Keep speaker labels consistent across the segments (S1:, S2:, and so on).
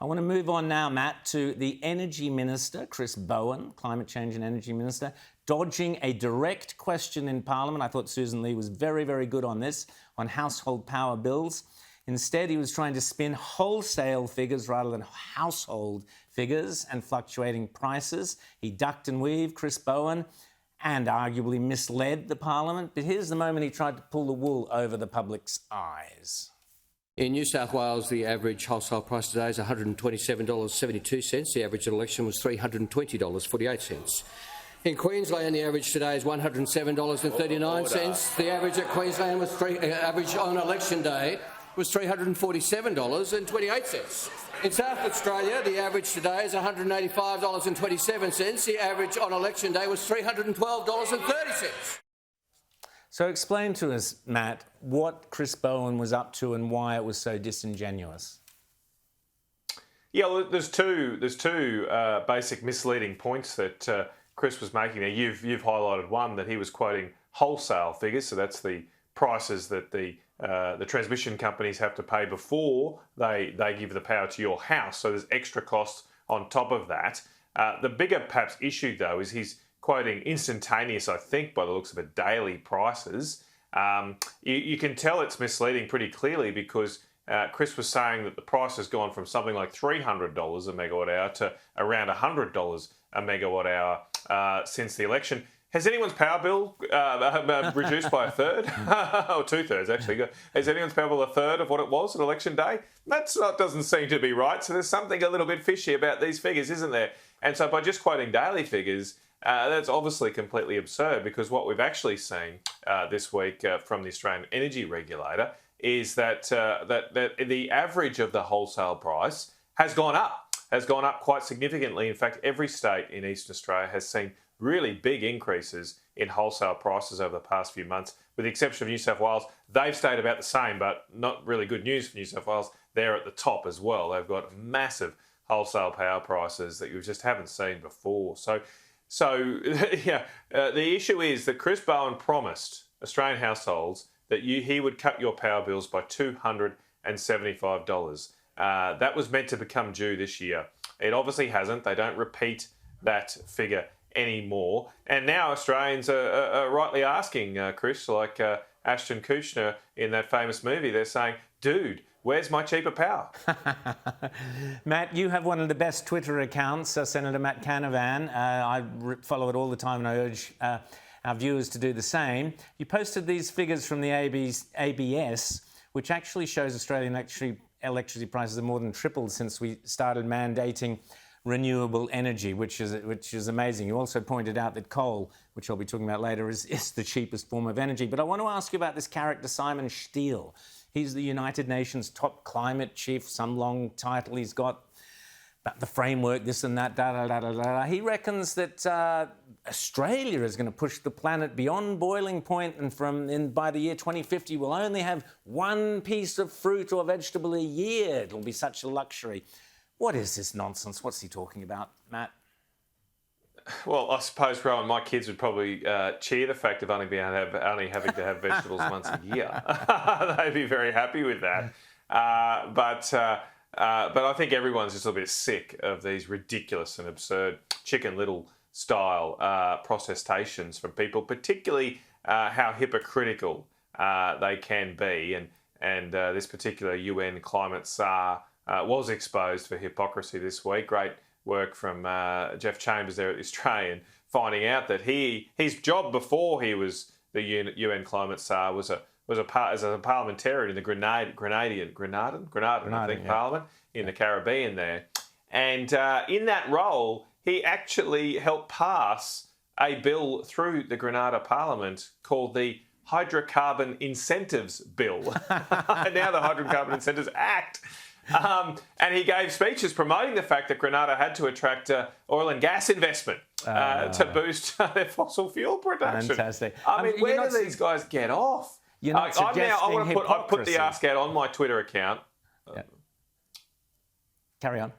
S1: want to move on now, Matt, to the Energy Minister, Chris Bowen, Climate Change and Energy Minister, dodging a direct question in Parliament. I thought Sussan Ley was very, very good on this, on household power bills. Instead, he was trying to spin wholesale figures rather than household figures and fluctuating prices. He ducked and weaved, Chris Bowen, and arguably misled the Parliament. But here's the moment he tried to pull the wool over the public's eyes.
S2: In New South Wales, the average wholesale price today is $127.72. The average at election was $320.48. In Queensland, the average today is $107.39. The average at Queensland was average on election day was $347.28. In South Australia, the average today is $185.27. The average on election day was $312.30.
S1: So explain to us, Matt, what Chris Bowen was up to and why it was so disingenuous.
S3: Yeah, well, there's two basic misleading points that Chris was making there. You've highlighted one, that he was quoting wholesale figures, so that's the prices that the transmission companies have to pay before they give the power to your house. So there's extra costs on top of that. The bigger perhaps issue though is he's quoting instantaneous, I think, by the looks of it, daily prices. You can tell it's misleading pretty clearly because Chris was saying that the price has gone from something like $300 a megawatt hour to around $100 a megawatt hour since the election. Has anyone's power bill reduced by a third? Or two-thirds, actually. Has anyone's power bill a third of what it was on election day? That doesn't seem to be right. So there's something a little bit fishy about these figures, isn't there? And so by just quoting daily figures, that's obviously completely absurd, because what we've actually seen this week from the Australian Energy Regulator is that the average of the wholesale price has gone up quite significantly. In fact, every state in Eastern Australia has seen really big increases in wholesale prices over the past few months, with the exception of New South Wales. They've stayed about the same, but not really good news for New South Wales. They're at the top as well. They've got massive wholesale power prices that you just haven't seen before. So yeah, the issue is that Chris Bowen promised Australian households that he would cut your power bills by $275. That was meant to become due this year. It obviously hasn't. They don't repeat that figure anymore. And now Australians are rightly asking Chris, like Ashton Kutcher in that famous movie, they're saying, dude, where's my cheaper power?
S1: Matt, you have one of the best Twitter accounts, Senator Matt Canavan. I follow it all the time, and I urge our viewers to do the same. You posted these figures from the ABS, which actually shows Australian electricity prices have more than tripled since we started mandating renewable energy, which is amazing. You also pointed out that coal, which I'll be talking about later, is the cheapest form of energy. But I want to ask you about this character, Simon Steele. He's the United Nations top climate chief, some long title he's got, about the framework, this and that, da-da-da-da-da. He reckons that Australia is going to push the planet beyond boiling point, and by the year 2050, we'll only have one piece of fruit or vegetable a year. It'll be such a luxury. What is this nonsense? What's he talking about, Matt?
S3: Well, I suppose, Rowan, my kids would probably cheer the fact of only having to have vegetables once a year. They'd be very happy with that. But I think everyone's just a little bit sick of these ridiculous and absurd Chicken Little style protestations from people, particularly how hypocritical they can be. And this particular UN climate czar was exposed for hypocrisy this week. Great work from Jeff Chambers there at the Australian, finding out that his job before he was the UN climate czar was a parliamentarian in the Grenadian Parliament in the Caribbean there, and in that role he actually helped pass a bill through the Grenada Parliament called the Hydrocarbon Incentives Bill. Now the Hydrocarbon Incentives Act. And he gave speeches promoting the fact that Grenada had to attract oil and gas investment to boost their fossil fuel production.
S1: Fantastic.
S3: I mean, where do these guys get off?
S1: You're not suggesting hypocrisy.
S3: I put the Ask Out on my Twitter account.
S1: Yeah. Carry on.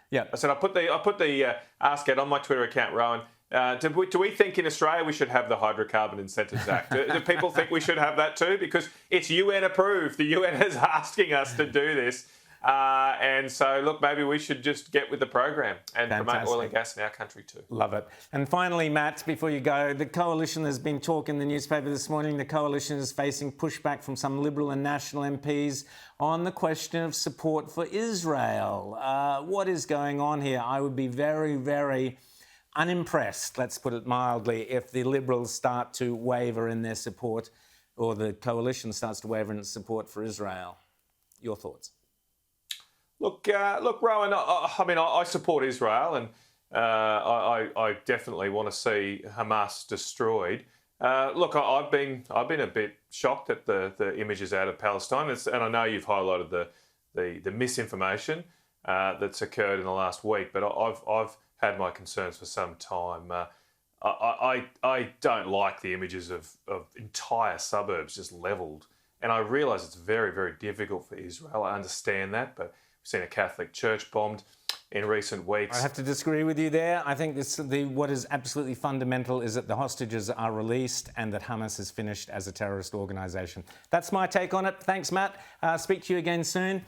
S1: Yeah.
S3: I said I put the Ask Out on my Twitter account, Rowan. Do we think in Australia we should have the Hydrocarbon Incentives Act? Do people think we should have that too? Because it's UN approved. The UN is asking us to do this. And so, look, maybe we should just get with the program and promote oil and gas in our country too.
S1: Love it. And finally, Matt, before you go, the Coalition, there's been talk in the newspaper this morning, the Coalition is facing pushback from some Liberal and National MPs on the question of support for Israel. What is going on here? I would be very, very unimpressed, let's put it mildly, if the Liberals start to waver in their support, or the Coalition starts to waver in its support for Israel. Your thoughts?
S3: Look, Rowan. I support Israel, and I definitely want to see Hamas destroyed. Look, I've been a bit shocked at the images out of Palestine, and I know you've highlighted the misinformation that's occurred in the last week. But I've had my concerns for some time. I don't like the images of entire suburbs just levelled, and I realise it's very, very difficult for Israel. I understand that, but we've seen a Catholic church bombed in recent weeks.
S1: I have to disagree with you there. I think what is absolutely fundamental is that the hostages are released and that Hamas is finished as a terrorist organisation. That's my take on it. Thanks, Matt. Speak to you again soon.